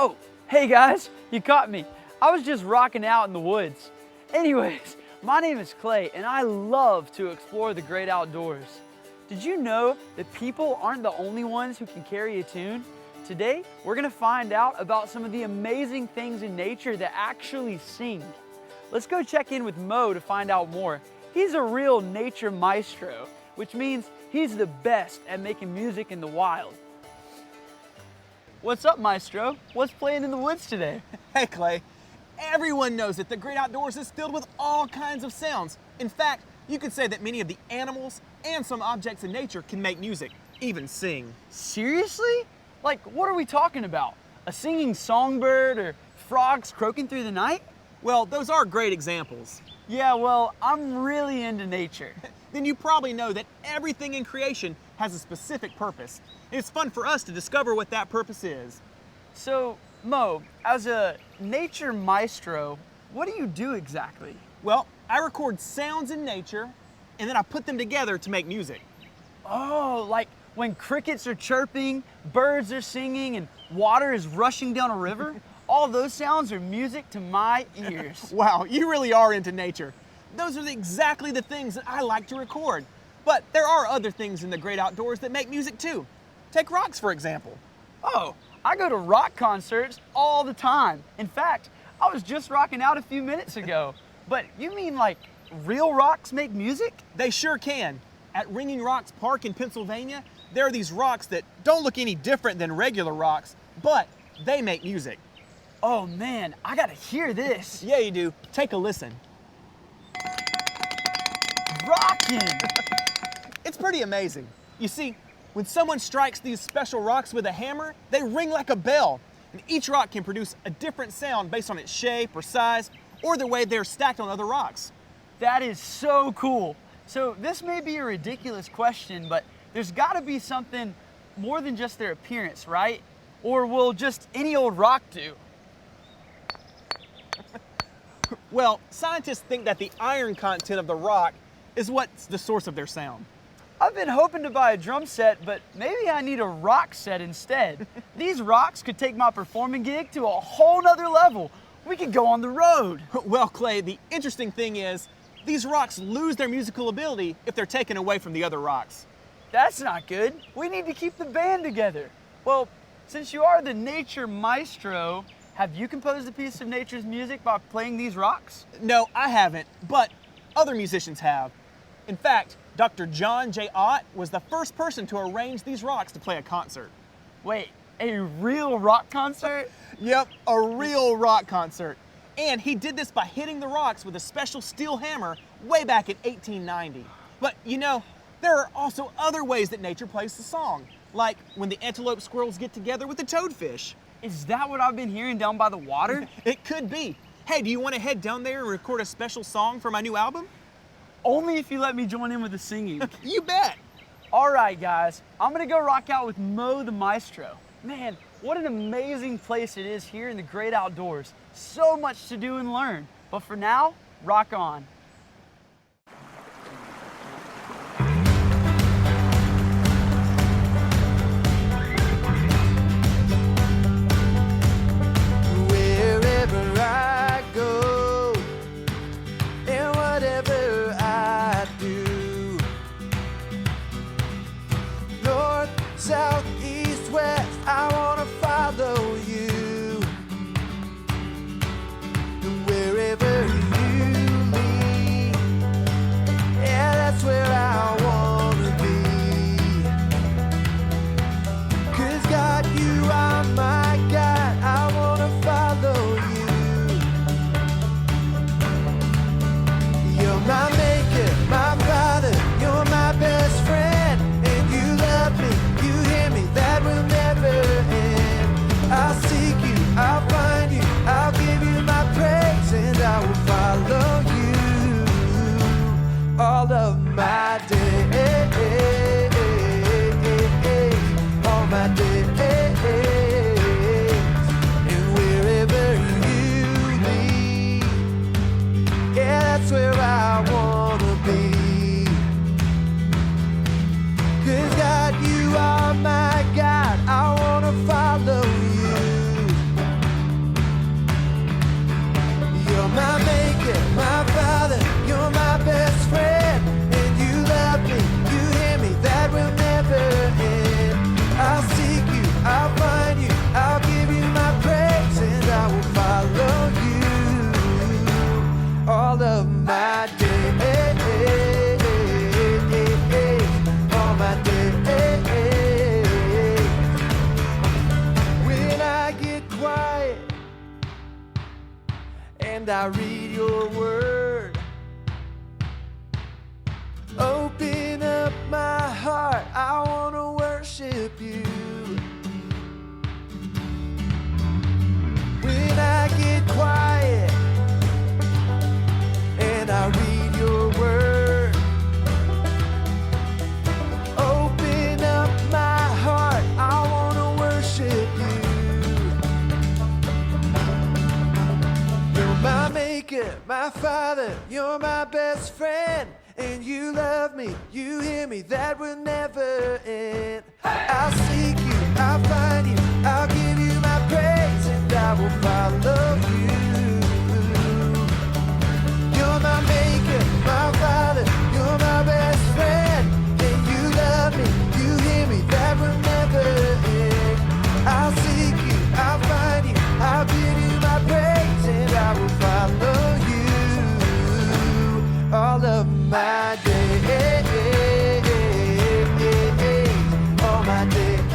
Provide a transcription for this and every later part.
Oh, hey guys, you caught me. I was just rocking out in the woods. Anyways, my name is Clay and I love to explore the great outdoors. Did you know that people aren't the only ones who can carry a tune? Today, we're gonna find out about some of the amazing things in nature that actually sing. Let's go check in with Mo to find out more. He's a real nature maestro, which means he's the best at making music in the wild. What's up, maestro? What's playing in the woods today? Hey, Clay. Everyone knows that the great outdoors is filled with all kinds of sounds. In fact, you could say that many of the animals and some objects in nature can make music, even sing. Seriously? Like, what are we talking about? A singing songbird or frogs croaking through the night? Well, those are great examples. Yeah, well, I'm really into nature. Then you probably know that everything in creation has a specific purpose. It's fun for us to discover what that purpose is. So, Mo, as a nature maestro, what do you do exactly? Well, I record sounds in nature, and then I put them together to make music. Oh, like when crickets are chirping, birds are singing, and water is rushing down a river? All those sounds are music to my ears. Wow, you really are into nature. Those are exactly the things that I like to record. But there are other things in the great outdoors that make music too. Take rocks, for example. Oh, I go to rock concerts all the time. In fact, I was just rocking out a few minutes ago. But you mean like real rocks make music? They sure can. At Ringing Rocks Park in Pennsylvania, there are these rocks that don't look any different than regular rocks, but they make music. Oh man, I gotta hear this. Yeah, you do. Take a listen. Rockin'! It's pretty amazing. You see, when someone strikes these special rocks with a hammer, they ring like a bell. And each rock can produce a different sound based on its shape or size, or the way they're stacked on other rocks. That is so cool. So this may be a ridiculous question, but there's gotta be something more than just their appearance, right? Or will just any old rock do? Well, scientists think that the iron content of the rock is what's the source of their sound. I've been hoping to buy a drum set, but maybe I need a rock set instead. These rocks could take my performing gig to a whole nother level. We could go on the road. Well, Clay, the interesting thing is, these rocks lose their musical ability if they're taken away from the other rocks. That's not good. We need to keep the band together. Well, since you are the nature maestro, have you composed a piece of nature's music by playing these rocks? No, I haven't, but other musicians have. In fact, Dr. John J. Ott was the first person to arrange these rocks to play a concert. Wait, a real rock concert? Yep, a real rock concert. And he did this by hitting the rocks with a special steel hammer way back in 1890. But you know, there are also other ways that nature plays the song, like when the antelope squirrels get together with the toadfish. Is that what I've been hearing down by the water? It could be. Hey, do you want to head down there and record a special song for my new album? Only if you let me join in with the singing. You bet. All right, guys, I'm gonna go rock out with Mo the Maestro. Man, what an amazing place it is here in the great outdoors. So much to do and learn. But for now, rock on. Wherever I go, and whatever I do, north, south, east, west, I wanna follow you. And wherever you lead, yeah, that's where I wanna be. 'Cause God, you are my God, I wanna follow you. You're my maker, my father, you're my best friend. And you love me, you hear me, that will never end. I'll seek you, I'll find you, I'll give you my praise, and I will follow you all of my days, all my days. And wherever you lead, yeah, that's where I wanna be. 'Cause God, you are my God, I wanna follow you. and I read your word. Open up my heart, I want to worship you. When I get quiet and I read your word, open up my heart, I want to worship you. You're my maker, my father, you're my best friend. And you love me, you hear me, that will never end. I'll seek you, I'll find you, I'll give you my praise, and I will follow you. You're my maker, my father, you're my best friend. And you love me, you hear me, that will never end. I'll seek you, I'll find you, I'll give you my praise, and I will follow you all of my days, all my days,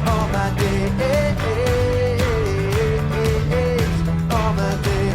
all my days, all my days.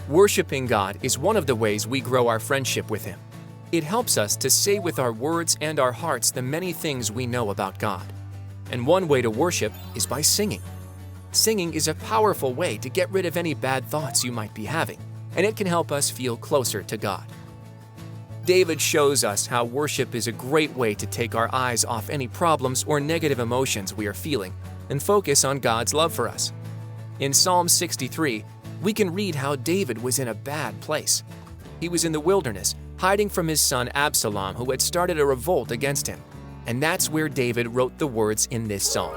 Worshiping God is one of the ways we grow our friendship with Him. It helps us to say with our words and our hearts the many things we know about God. And one way to worship is by singing. Singing is a powerful way to get rid of any bad thoughts you might be having, and it can help us feel closer to God. David shows us how worship is a great way to take our eyes off any problems or negative emotions we are feeling and focus on God's love for us. In Psalm 63, we can read how David was in a bad place. He was in the wilderness, hiding from his son Absalom, who had started a revolt against him. And that's where David wrote the words in this song.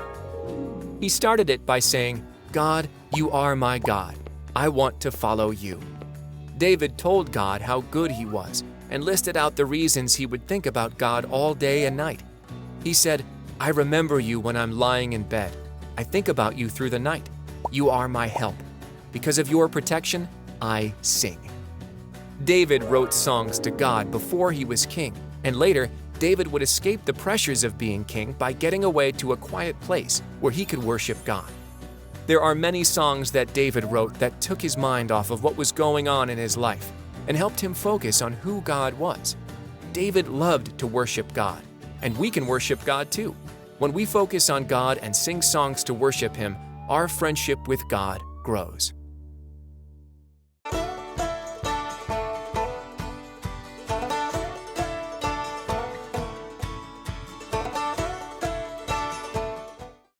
He started it by saying, "God, you are my God. I want to follow you." David told God how good he was and listed out the reasons he would think about God all day and night. He said, "I remember you when I'm lying in bed. I think about you through the night. You are my help. Because of your protection, I sing." David wrote songs to God before he was king, and later, David would escape the pressures of being king by getting away to a quiet place where he could worship God. There are many songs that David wrote that took his mind off of what was going on in his life and helped him focus on who God was. David loved to worship God, and we can worship God too. When we focus on God and sing songs to worship Him, our friendship with God grows.